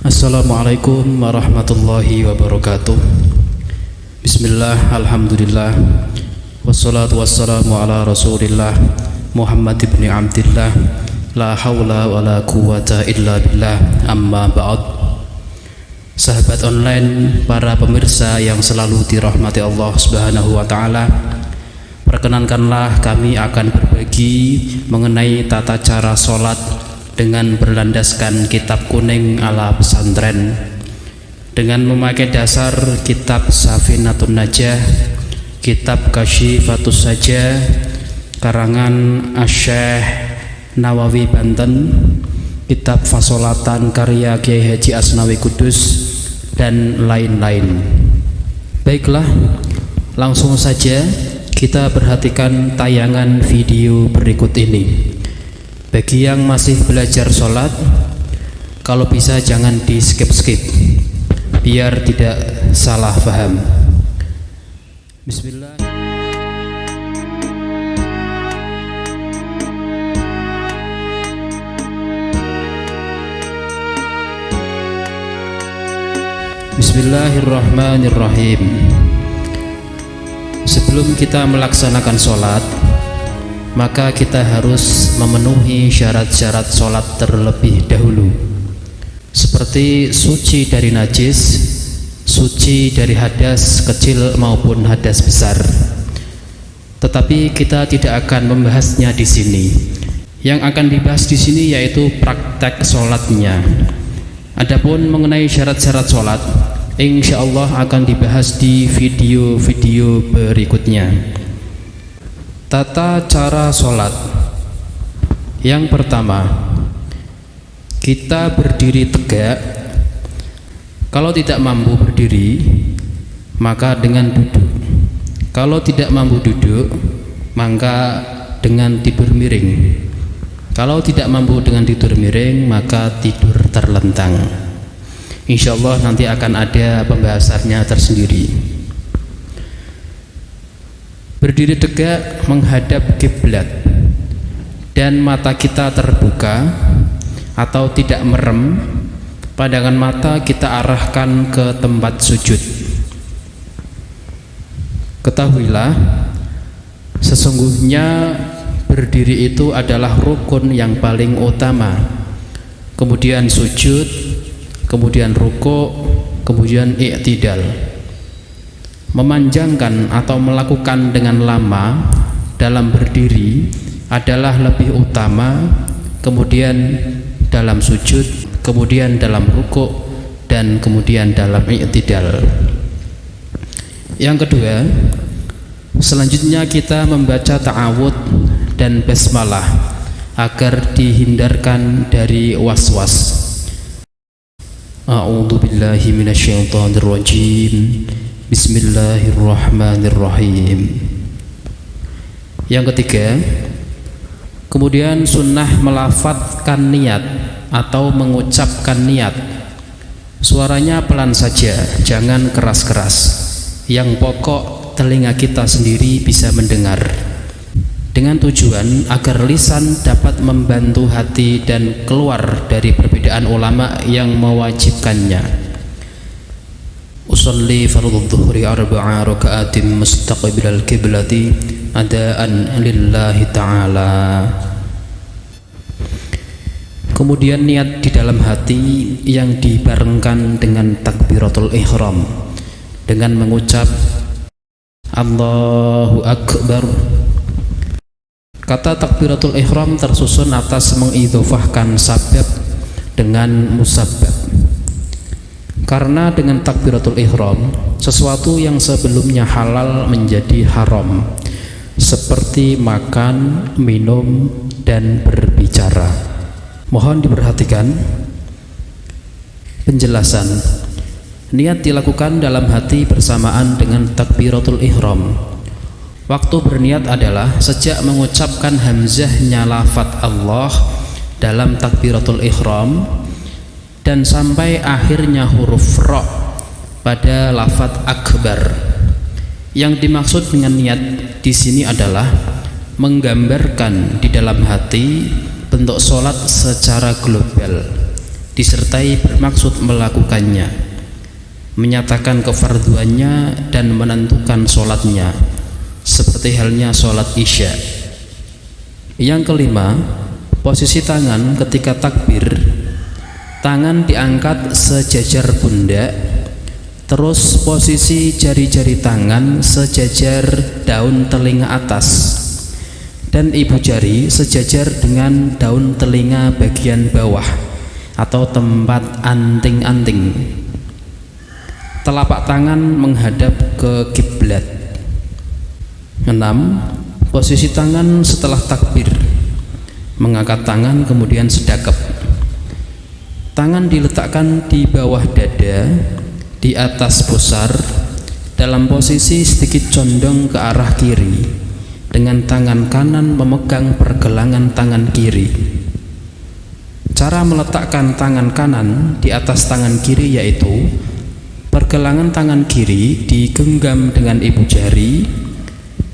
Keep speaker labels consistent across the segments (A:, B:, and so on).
A: Assalamualaikum warahmatullahi wabarakatuh. Bismillah, alhamdulillah, wassalatu wassalamu ala rasulillah Muhammad ibn Abdillah, la hawla wa la quwata illa billah, amma ba'd. Sahabat online, para pemirsa yang selalu dirahmati Allah subhanahu wa ta'ala, perkenankanlah kami akan berbagi mengenai tata cara sholat dengan berlandaskan kitab kuning ala pesantren, dengan memakai dasar kitab Safinatun Najah, kitab Kasyifatus Sajah karangan Asy-Syaikh Nawawi Banten, kitab Fasolatan karya Kiai Haji Asnawi Kudus, dan lain-lain. Baiklah, langsung saja kita perhatikan tayangan video berikut ini. Bagi yang masih belajar sholat, kalau bisa jangan di skip-skip biar tidak salah paham. Bismillah. Bismillahirrahmanirrahim. Sebelum kita melaksanakan sholat, maka kita harus memenuhi syarat-syarat sholat terlebih dahulu, seperti suci dari najis, suci dari hadas kecil maupun hadas besar. Tetapi kita tidak akan membahasnya di sini. Yang akan dibahas di sini yaitu praktek sholatnya. Adapun mengenai syarat-syarat sholat, insya Allah akan dibahas di video-video berikutnya. Tata cara sholat. Yang pertama, kita berdiri tegak. Kalau tidak mampu berdiri, maka dengan duduk. Kalau tidak mampu duduk, maka dengan tidur miring. Kalau tidak mampu dengan tidur miring, maka tidur terlentang. Insya Allah nanti akan ada pembahasannya tersendiri. Berdiri tegak menghadap kiblat dan mata kita terbuka atau tidak merem. Pandangan mata kita arahkan ke tempat sujud. Ketahuilah, sesungguhnya berdiri itu adalah rukun yang paling utama. Kemudian sujud, kemudian rukuk, kemudian i'tidal. Memanjangkan atau melakukan dengan lama dalam berdiri adalah lebih utama, kemudian dalam sujud, kemudian dalam rukuk, dan kemudian dalam i'tidal. Yang kedua, selanjutnya kita membaca ta'awud dan basmalah agar dihindarkan dari was-was. A'udzu billahi minasyaitonir rajim. Bismillahirrahmanirrahim. Yang ketiga, kemudian sunnah melafadzkan niat atau mengucapkan niat. Suaranya pelan saja, jangan keras-keras. Yang pokok telinga kita sendiri bisa mendengar. Dengan tujuan agar lisan dapat membantu hati dan keluar dari perbedaan ulama yang mewajibkannya. Usalli fardhu dhuhri arba'a raka'atin mustaqbilal qiblati adaan lillahi ta'ala. Kemudian niat di dalam hati yang dibarengkan dengan takbiratul ihram dengan mengucap Allahu Akbar. Kata takbiratul ihram tersusun atas mengidhofahkan sabab dengan musabbab. Karena dengan takbiratul ihram, sesuatu yang sebelumnya halal menjadi haram, seperti makan, minum, dan berbicara. Mohon diperhatikan penjelasan. Niat dilakukan dalam hati bersamaan dengan takbiratul ihram. Waktu berniat adalah sejak mengucapkan hamzahnya lafadz Allah dalam takbiratul ihram dan sampai akhirnya huruf ra pada lafadz akbar. Yang dimaksud dengan niat di sini adalah menggambarkan di dalam hati bentuk sholat secara global, disertai bermaksud melakukannya, menyatakan kefarduannya dan menentukan sholatnya, seperti halnya sholat isya. Yang kelima, posisi tangan ketika takbir, tangan diangkat sejajar pundak, terus posisi jari-jari tangan sejajar daun telinga atas dan ibu jari sejajar dengan daun telinga bagian bawah atau tempat anting-anting. Telapak tangan menghadap ke kiblat. 6. Posisi tangan setelah takbir, mengangkat tangan kemudian sedekap. Tangan diletakkan di bawah dada, di atas pusar, dalam posisi sedikit condong ke arah kiri, dengan tangan kanan memegang pergelangan tangan kiri. Cara meletakkan tangan kanan di atas tangan kiri yaitu pergelangan tangan kiri digenggam dengan ibu jari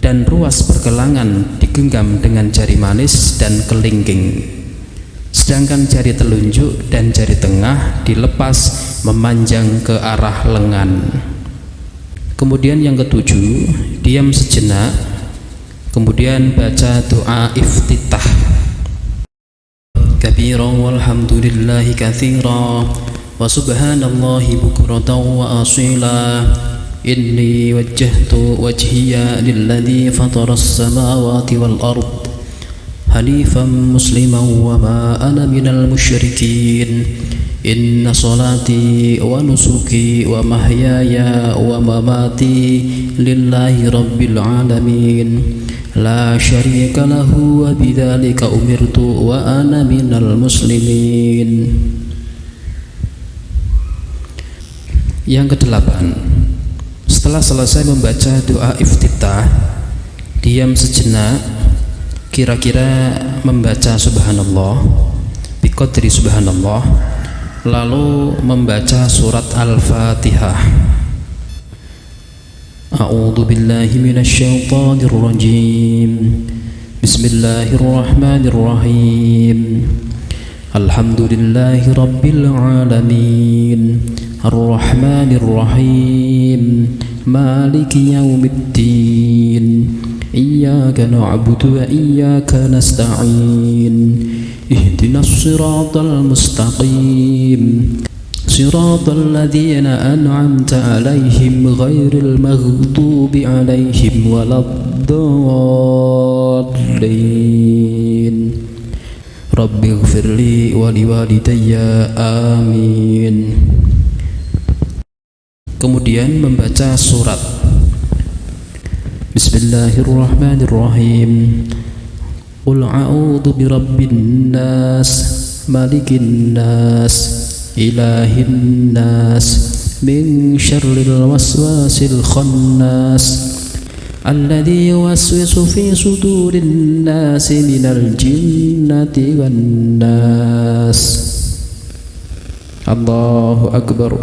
A: dan ruas pergelangan digenggam dengan jari manis dan kelingking, sedangkan jari telunjuk dan jari tengah dilepas memanjang ke arah lengan. Kemudian yang ketujuh, diam sejenak, kemudian baca doa iftitah. Kabiran walhamdulillahi katsiran wa subhanallahi bukratan wa asila. Inni wajjahtu wajhiya lilladzi fataras samawati wal ard hanifan musliman wa ma ana minal musyrikin. Inna salati wa nusuki wa mahyaya wa mamati lillahi rabbil alamin la syarika lahu wa bidzalika umirtu wa ana minal muslimin. Yang kedelapan, setelah selesai membaca doa iftitah, diam sejenak, kira-kira membaca subhanallah, biqadri subhanallah, lalu membaca surat Al-Fatihah. A'udzu billahi minasy syaithanir rajim. Bismillahirrahmanirrahim. Alhamdulillahi rabbil alamin. Ar-Rahmanir Rahim. Maliki yaumiddin. Iyyaka na'budu wa iyyaka nasta'in. Ihdinas siratal mustaqim. Siratal ladzina an'amta 'alaihim ghairil maghdubi 'alaihim waladdallin. Rabbighfirli wa liwalidayya amin. Kemudian membaca surat. Bismillahirrahmanirrahim. Qul a'udzu birabbin nas, malikin nas, ilahin nas, min syarril waswasil khannas, alladzi yuwaswisu fi sudurin nasi minal jinnati wan nas. Allahu akbar.